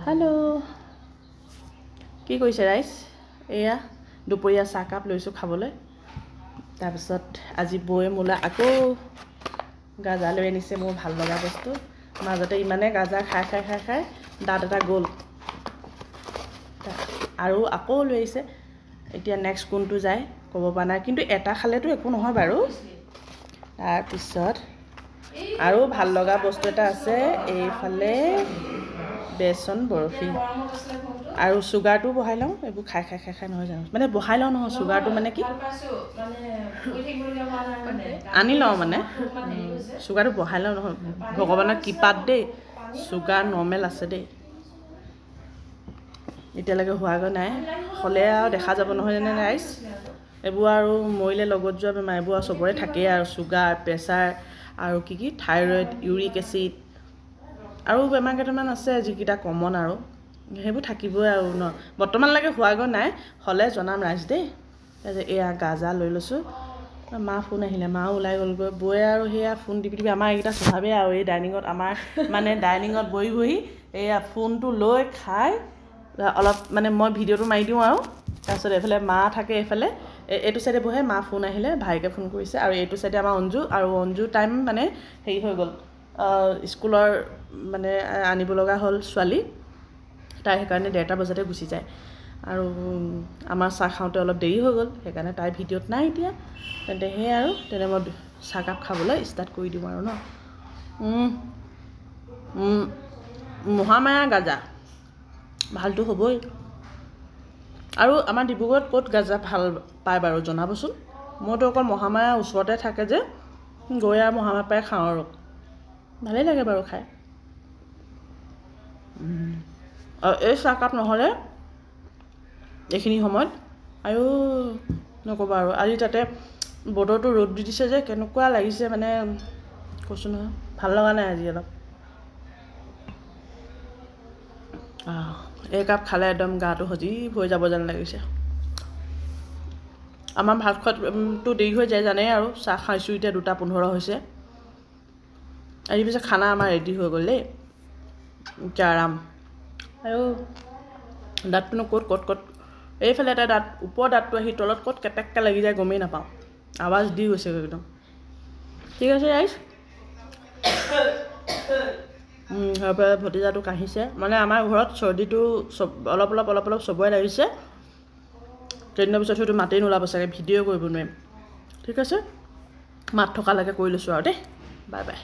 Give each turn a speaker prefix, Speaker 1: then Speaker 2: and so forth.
Speaker 1: hello কি কৰিছে ৰাইজ এয়া দুপৰীয়া চাহ কাপ লৈছো খাবলৈ তাৰ পিছত আজি বয়ে মোলা আকৌ গাজা লৈ আনিছে মোৰ ভাল লগা বস্তু মাজতে ইমানে গাজা খাই দাঁত এটা গ'ল আৰু আকৌ লৈ আহিছে এতিয়া নেক্সট কোনটো যায় ক'ব পৰা নাই কিন্তু এটা খালেতো একো নহয় বাৰু তাৰ পিছত আৰু ভাল লগা বস্তু এটা আছে এইফালে বেসন বৰফি আৰু সুগাৰটো বহাই লওঁ এইবোৰ খাই নহয় জানো মানে বহাই লওঁ নহয় সুগাৰটো মানে কি আনি লওঁ মানে সুগাৰটো বহাই লওঁ নহয় ভগৱানৰ কৃপাত দেই সুগাৰ নৰ্মেল আছে দেই এতিয়ালৈকে হোৱাগৈ নাই হ'লে আৰু দেখা যাব নহয় জানে ৰাইজ এইবোৰ আৰু মৰিলে লগত যোৱা বেমাৰ এইবোৰ আৰু চবৰে থাকেই আৰু সুগাৰ প্ৰেছাৰ আৰু কি থাইৰয়েড ইউৰিক এচিড আৰু বেমাৰ কেইটামান আছে যিকেইটা কমন আৰু সেইবোৰ থাকিবই আৰু ন বৰ্তমানলৈকে হোৱাগৈ নাই হ'লে জনাম ৰাইজ দেই এয়া গাজা লৈ লৈছোঁ মা ফোন আহিলে মা ওলাই গ'লগৈ বয়ে আৰু সেয়া ফোন টিপি আমাৰ এইকেইটা স্বভাৱেই আৰু এই ডাইনিঙত আমাৰ মানে ডাইনিঙত বহি এয়া ফোনটো লৈ খাই অলপ মানে মই ভিডিঅ'টো মাৰি দিওঁ আৰু তাৰপিছত এইফালে মা থাকে এইফালে এইটো চাইডে বহে মা ফোন আহিলে ভাইকে ফোন কৰিছে আৰু এইটো চাইডে আমাৰ অঞ্জু টাইম মানে হেৰি হৈ গ'ল স্কুলৰ মানে আনিব লগা হ'ল ছোৱালী তাই সেইকাৰণে 1:30 বজাতে গুচি যায় আৰু আমাৰ চাহ খাওঁতে অলপ দেৰি হৈ গ'ল সেইকাৰণে তাই ভিডিঅ'ত নাই এতিয়া তেন্তে সেই আৰু তেনে মই চাহকাপ খাবলৈ ষ্টাৰ্ট কৰি দিওঁ আৰু ন মহামায়া গাজা ভালটো হ'বই আৰু আমাৰ ডিব্ৰুগড়ত ক'ত গাজা ভাল পায় বাৰু জনাবচোন মইতো অকল মহামায়া ওচৰতে থাকে যে গৈ আৰু মহামায়া পাই খাওঁ আৰু ভালেই লাগে বাৰু খাই এই চাহকাপ নহ'লে এইখিনি সময়ত আৰু নক'বা আৰু আজি তাতে বতৰটো ৰ'দ দি দিছে যে কেনেকুৱা লাগিছে মানে কৈছোঁ নহয় ভাল লগা নাই আজি অলপ এই কাপ খালে একদম গাটো সজীৱ হৈ যাব যেন লাগিছে আমাৰ ভাত খোৱাটো দেৰি হৈ যায় জানেই আৰু চাহ খাইছোঁ এতিয়া 2:15 হৈছে আজি পিছে খানা আমাৰ ৰেডি হৈ গ'ল দেই এতিয়া আৰাম আৰু দাঁতটোনো ক'ত এইফালে এটা দাঁত ওপৰৰ দাঁতটো আহি তলত ক'ত কেটেককৈ লাগি যায় গমেই নাপাওঁ আৱাজ দি গৈছে একদম ঠিক আছে ৰাইজ ভতিজাটো কাঢ়িছে মানে আমাৰ ঘৰত চৰ্দিটো অলপ চবৰে লাগিছে ট্ৰেইনৰ পিছত হয়তো মাতেই নোলাব চাগে ভিডিঅ' কৰিব নোৱাৰিম ঠিক আছে মাত থকালৈকে কৰি লৈছোঁ আৰু দেই বাই বাই